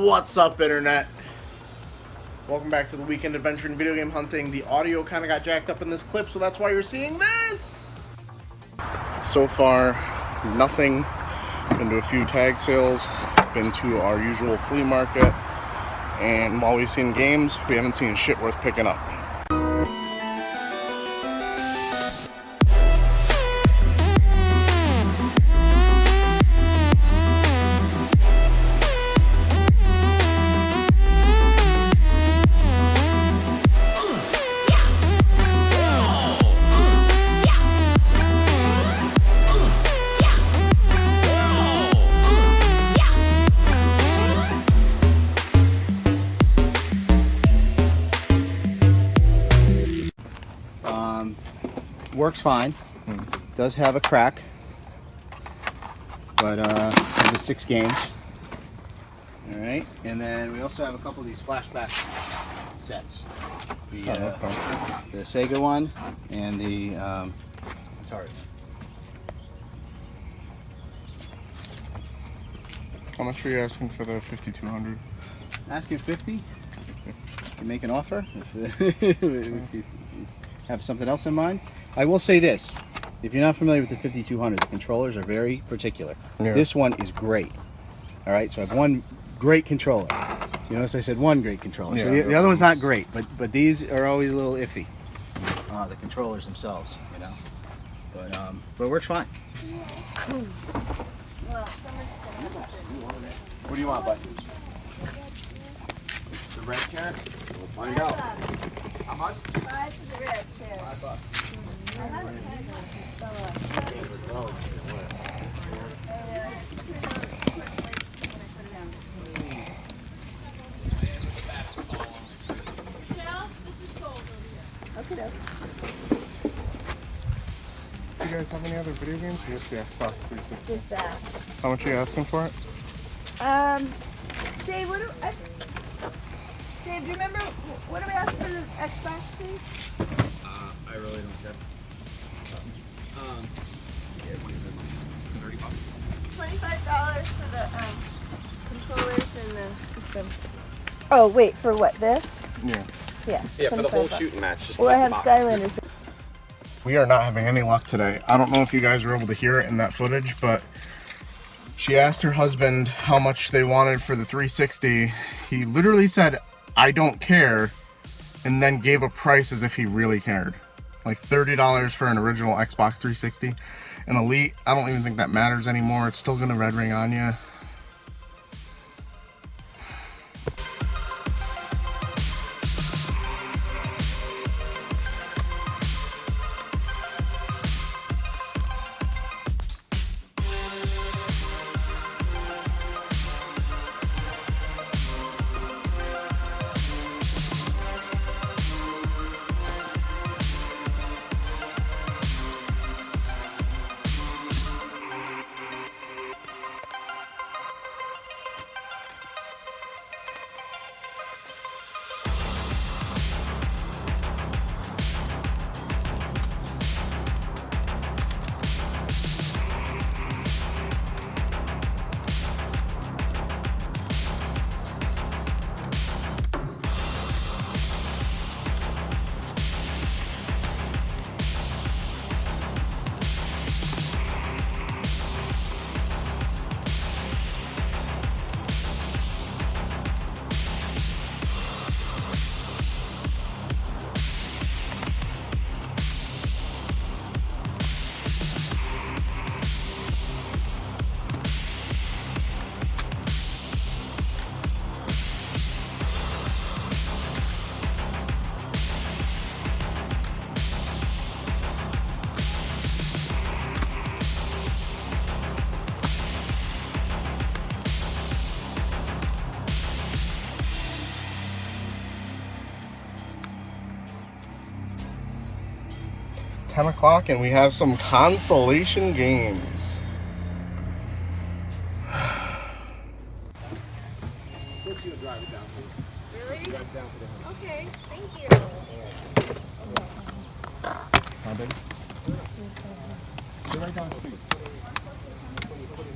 What's up, Internet? Welcome back to the Weekend Adventure in Video Game Hunting. The audio kind of got jacked up in this clip, so that's why you're seeing this! So far, nothing. Been to a few tag sales, been to our usual flea market, and while we've seen games, we haven't seen shit worth picking up. Works fine. Does have a crack, but there's 6 games. All right, and then we also have a couple of these flashback sets. The Sega one and the Atari. How much are you asking for the 5200? Asking 50. You can make an offer if you have something else in mind. I will say this, if you're not familiar with the 5200, the controllers are very particular. Yeah. This one is great. All right, so I have one great controller. You notice I said one great controller. Yeah, so the other one's not great, but these are always a little iffy. The controllers themselves, you know. But it works fine. What do you want, bud? It's a red chair? We'll find out. How much? 5 for the red chair. $5. Okay. Do you guys have any other video games? Or just the Xbox 360? Just that. How much are you asking for it? Dave, Dave, do you remember what do we ask for the Xbox, please? I really don't care. Yeah, $30. $25 for the controllers and the system. Oh, wait, for what, this? Yeah. Yeah. Yeah, for the whole $25. shooting match. Just Well, I have box. Skylanders. We are not having any luck today. I don't know if you guys were able to hear it in that footage, but she asked her husband how much they wanted for the 360. He literally said, "I don't care," and then gave a price as if he really cared. Like $30 for an original Xbox 360. An Elite, I don't even think that matters anymore. It's still gonna red ring on you. $10 o'clock and we have some consolation games. Really? Okay, thank you. How big? They're right down the street.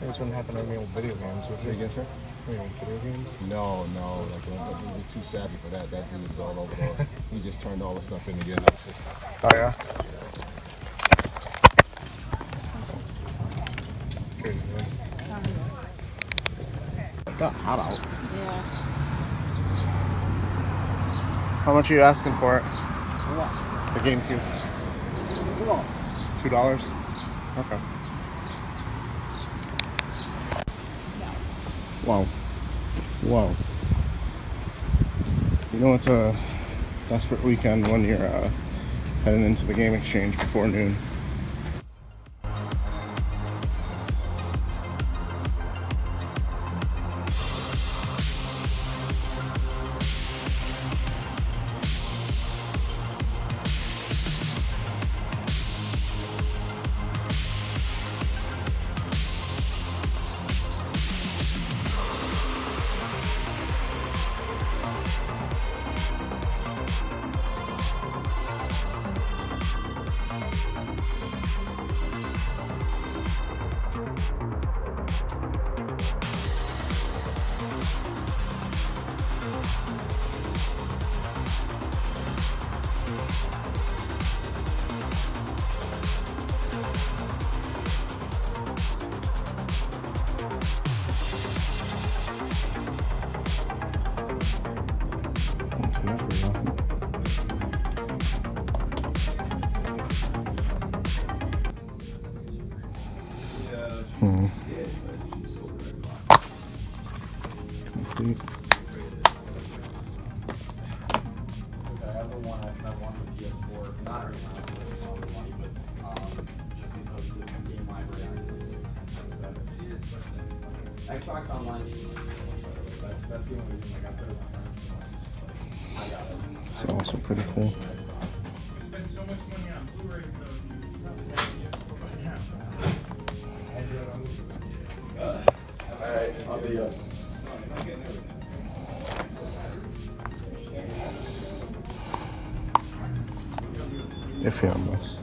This wouldn't happen in any old video games, would it? Say again, sir? Video games? No, like he's too savvy for that. That dude is all over those. He just turned all the stuff in again. Oh yeah. It got hot out. Yeah. How much are you asking for it? What? The GameCube. $2? Okay. Wow. Wow. You know it's a desperate weekend when you're heading into the game exchange before noon. Complete. Xbox Online. That's the only reason I put it on. I got it. It's also pretty cool. Spend so much money on Blu-rays Alright, I'll see you. Iffy on this.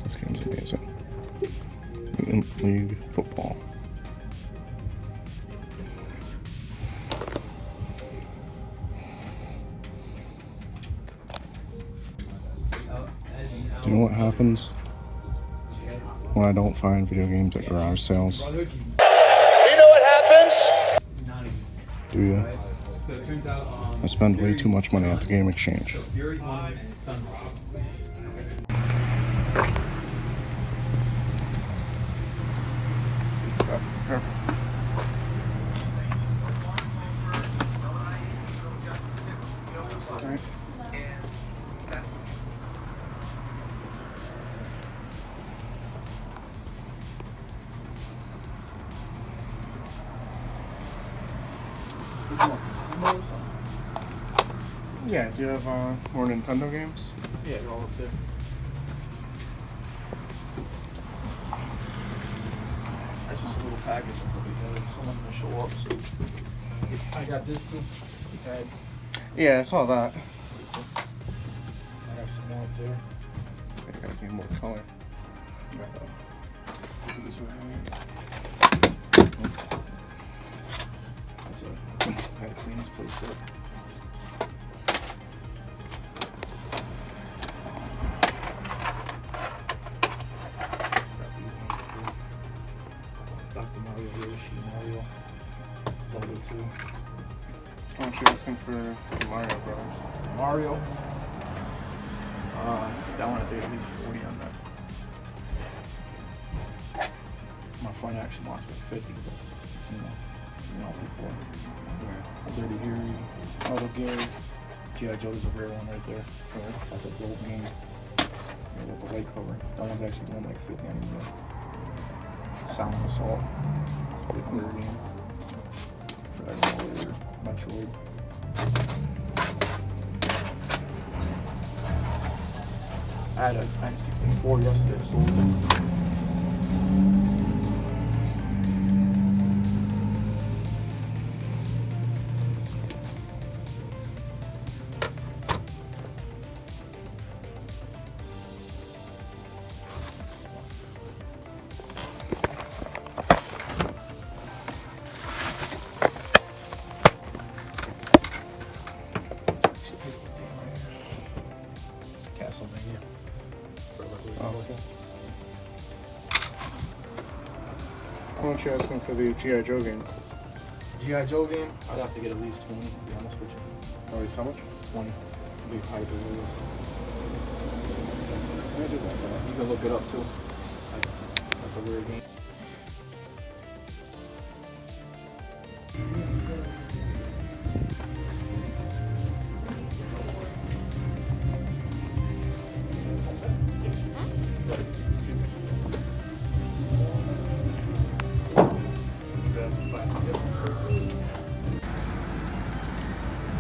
This game's amazing. League football. Do you know what happens when I don't find video games at garage sales? Do you know what happens? Do you? I spend way too much money at the game exchange. Yeah, do you have more Nintendo games? Yeah, they're all up there. That's just a little package I put together. Someone's gonna show up. So I got this too. Okay. Yeah, I saw that. I got some more up there. I gotta get more color. This way. That's it. I had to clean this place up. Dr. Mario, Yoshi, Mario, Zelda 2. How much are you asking for Mario Brothers? Mario. That one I think at least 40 on that. My friend actually wants me 50, but you know people are Dirty Harry, Auto Gary, G.I. Joe's a rare one right there. That's a dope game. Yeah, with the white cover. That one's actually doing like 50 on eBay. Sound Assault. It's a big horror game. Metroid. I had a N64 yesterday, sold it. Castlevania. Oh, okay. How much you asking for the G.I. Joe game? G.I. Joe game, I'd have to get at least 20, to be honest with you. At least how much? 20. Big hyper release. I did that. You can look it up too. That's a weird game.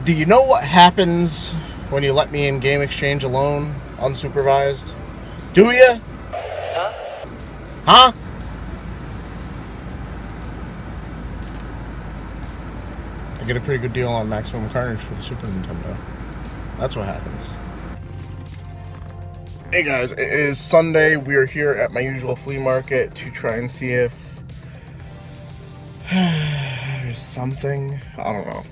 Do you know what happens when you let me in game exchange alone, unsupervised? Do you? Huh? I get a pretty good deal on Maximum Carnage for the Super Nintendo. That's what happens. Hey guys, it is Sunday. We are here at my usual flea market to try and see if there's something. I don't know.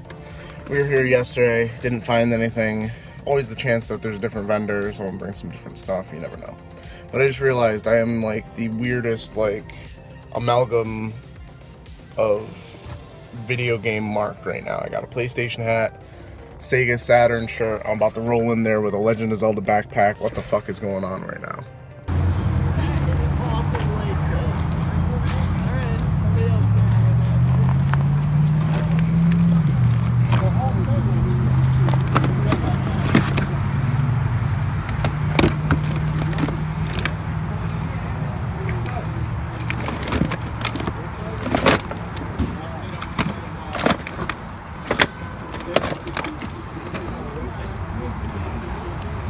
We were here yesterday, didn't find anything. Always the chance that there's different vendors, someone brings some different stuff, you never know. But I just realized I am like the weirdest like amalgam of video game mark right now. I got a PlayStation hat, Sega Saturn shirt. I'm about to roll in there with a Legend of Zelda backpack. What the fuck is going on right now? That is an awesome light, though. Alright, somebody else can have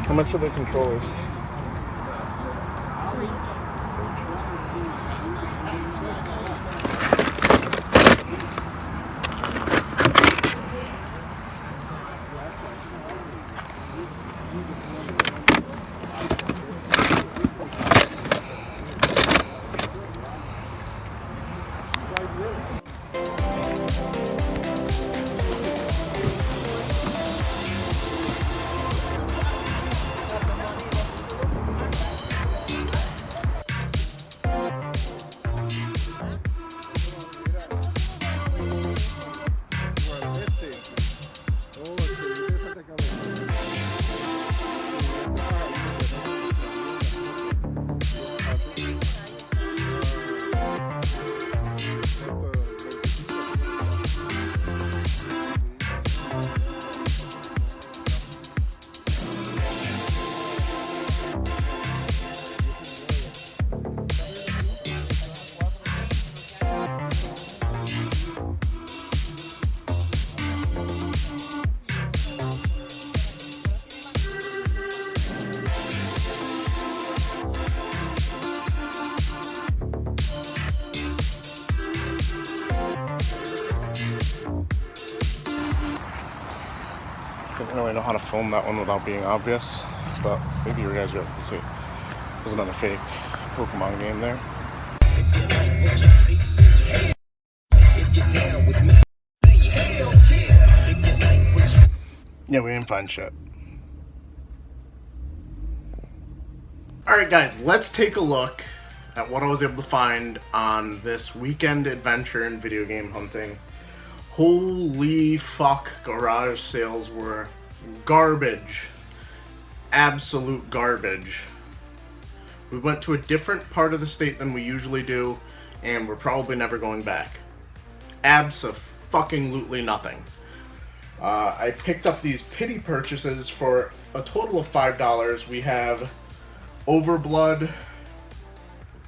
How much are the controllers? Didn't really know how to film that one without being obvious, but maybe you guys are able to see. There's another fake Pokemon game there. Yeah, we didn't find shit. Alright guys, let's take a look at what I was able to find on this weekend adventure in video game hunting. Holy fuck, garage sales were garbage. Absolute garbage. We went to a different part of the state than we usually do, and we're probably never going back. Abso-fucking-lutely nothing. I picked up these pity purchases for a total of $5. We have Overblood,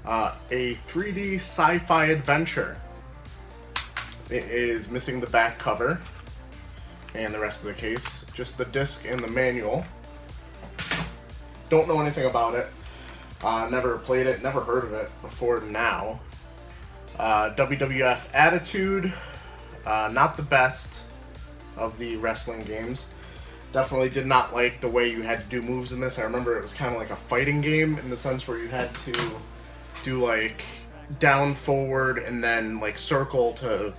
a 3D sci-fi adventure. It is missing the back cover and the rest of the case. Just the disc and the manual. Don't know anything about it. Never played it, never heard of it before now. WWF Attitude, not the best of the wrestling games. Definitely did not like the way you had to do moves in this. I remember it was kind of like a fighting game in the sense where you had to do like down, forward, and then like circle to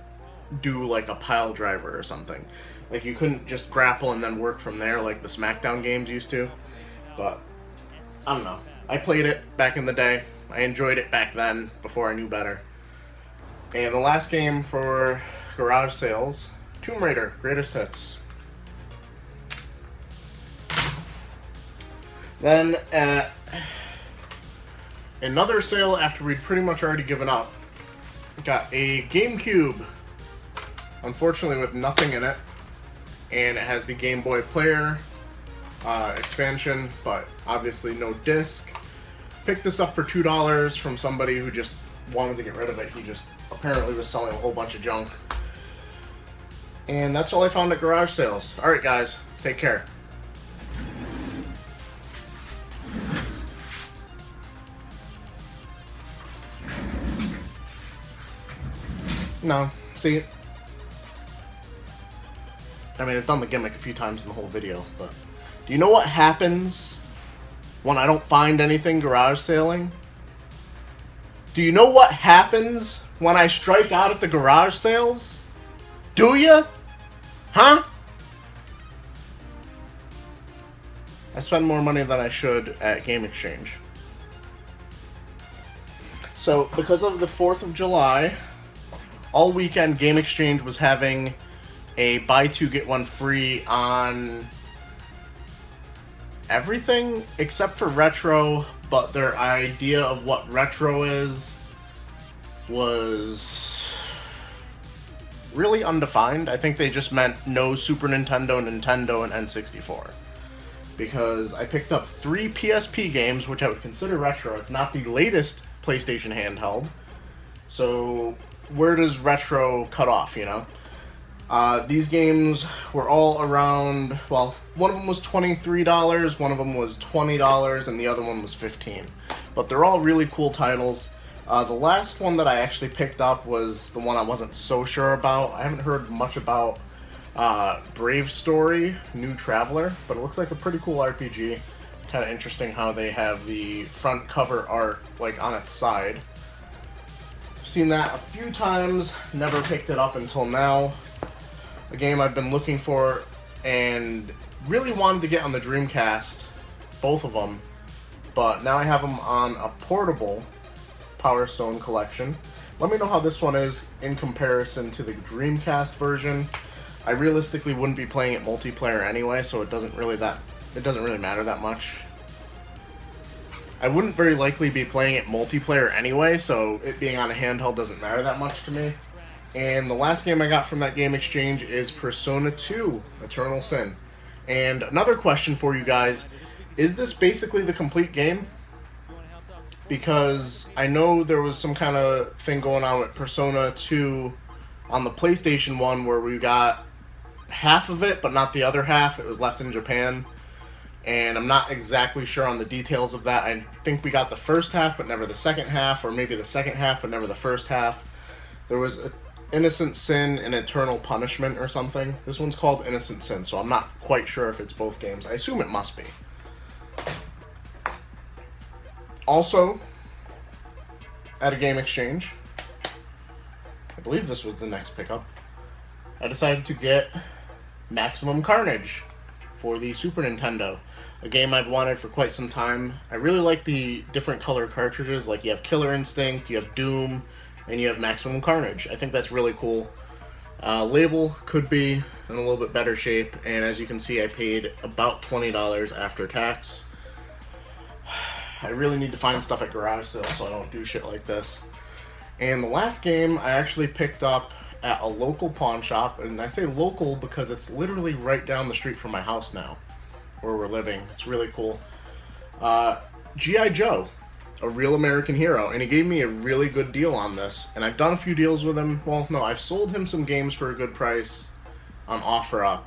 do like a pile driver or something. Like you couldn't just grapple and then work from there like the SmackDown games used to. But I don't know. I played it back in the day. I enjoyed it back then before I knew better. And the last game for garage sales, Tomb Raider Greatest Hits. Then at another sale after we'd pretty much already given up, got a GameCube, unfortunately with nothing in it, and it has the Game Boy Player expansion, but obviously no disc. Picked this up for $2 from somebody who just wanted to get rid of it. He just apparently was selling a whole bunch of junk. And that's all I found at garage sales. Alright guys, take care. No, see, I mean, I've done the gimmick a few times in the whole video, but do you know what happens when I don't find anything garage sailing? Do you know what happens when I strike out at the garage sales? Do you? Huh? I spend more money than I should at Game Exchange. So, because of the 4th of July, all weekend Game Exchange was having a buy two get one free on everything except for retro, but their idea of what retro is was really undefined. I think they just meant no Super Nintendo, Nintendo, and N64. Because I picked up 3 PSP games, which I would consider retro. It's not the latest PlayStation handheld. So where does retro cut off, you know? These games were all around, well, one of them was $23, one of them was $20, and the other one was $15. But they're all really cool titles. The last one that I actually picked up was the one I wasn't so sure about. I haven't heard much about Brave Story, New Traveler, but it looks like a pretty cool RPG. Kind of interesting how they have the front cover art like on its side. Seen that a few times, never picked it up until now. A game I've been looking for and really wanted to get on the Dreamcast, both of them, but now I have them on a portable Power Stone collection. Let me know how this one is in comparison to the Dreamcast version. I realistically wouldn't be playing it multiplayer anyway, so it doesn't really matter that much. I wouldn't very likely be playing it multiplayer anyway, so it being on a handheld doesn't matter that much to me. And the last game I got from that Game Exchange is Persona 2, Eternal Sin. And another question for you guys, is this basically the complete game? Because I know there was some kind of thing going on with Persona 2 on the PlayStation 1 where we got half of it, but not the other half. It was left in Japan. And I'm not exactly sure on the details of that. I think we got the first half, but never the second half, or maybe the second half, but never the first half. There was Innocent Sin and Eternal Punishment or something. This one's called Innocent Sin, so I'm not quite sure if it's both games. I assume it must be. Also, at a Game Exchange, I believe this was the next pickup, I decided to get Maximum Carnage for the Super Nintendo. A game I've wanted for quite some time. I really like the different color cartridges, like you have Killer Instinct, you have Doom, and you have Maximum Carnage. I think that's really cool. Label could be in a little bit better shape, and as you can see I paid about $20 after tax. I really need to find stuff at garage sales so I don't do shit like this. And the last game I actually picked up at a local pawn shop, and I say local because it's literally right down the street from my house now, where we're living. It's really cool. G.I. Joe. a real American hero, and he gave me a really good deal on this. And I've done a few deals with him. Well, no, I've sold him some games for a good price on OfferUp.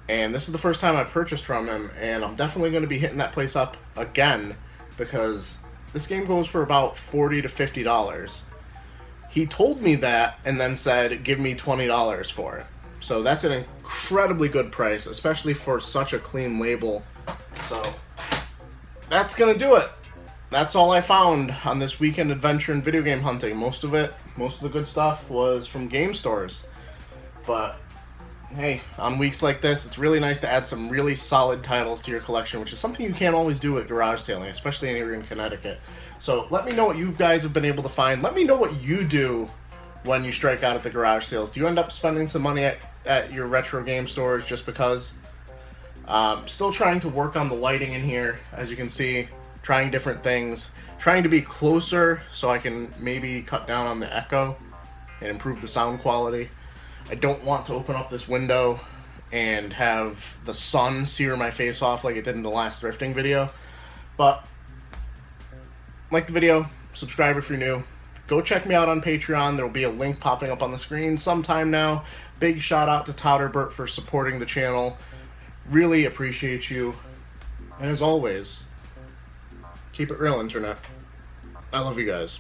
And this is the first time I've purchased from him, and I'm definitely going to be hitting that place up again because this game goes for about $40 to $50. He told me that and then said, give me $20 for it. So that's an incredibly good price, especially for such a clean label. So that's going to do it. That's all I found on this weekend adventure in video game hunting. Most of the good stuff was from game stores. But hey, on weeks like this, it's really nice to add some really solid titles to your collection, which is something you can't always do at garage sailing, especially here in Connecticut. So let me know what you guys have been able to find. Let me know what you do when you strike out at the garage sales. Do you end up spending some money at your retro game stores just because? Still trying to work on the lighting in here, as you can see, trying different things, trying to be closer so I can maybe cut down on the echo and improve the sound quality. I don't want to open up this window and have the sun sear my face off like it did in the last thrifting video. But like the video, subscribe if you're new. Go check me out on Patreon. There will be a link popping up on the screen sometime now. Big shout out to Totterbert for supporting the channel. Really appreciate you. And as always, keep it real, Internet. I love you guys.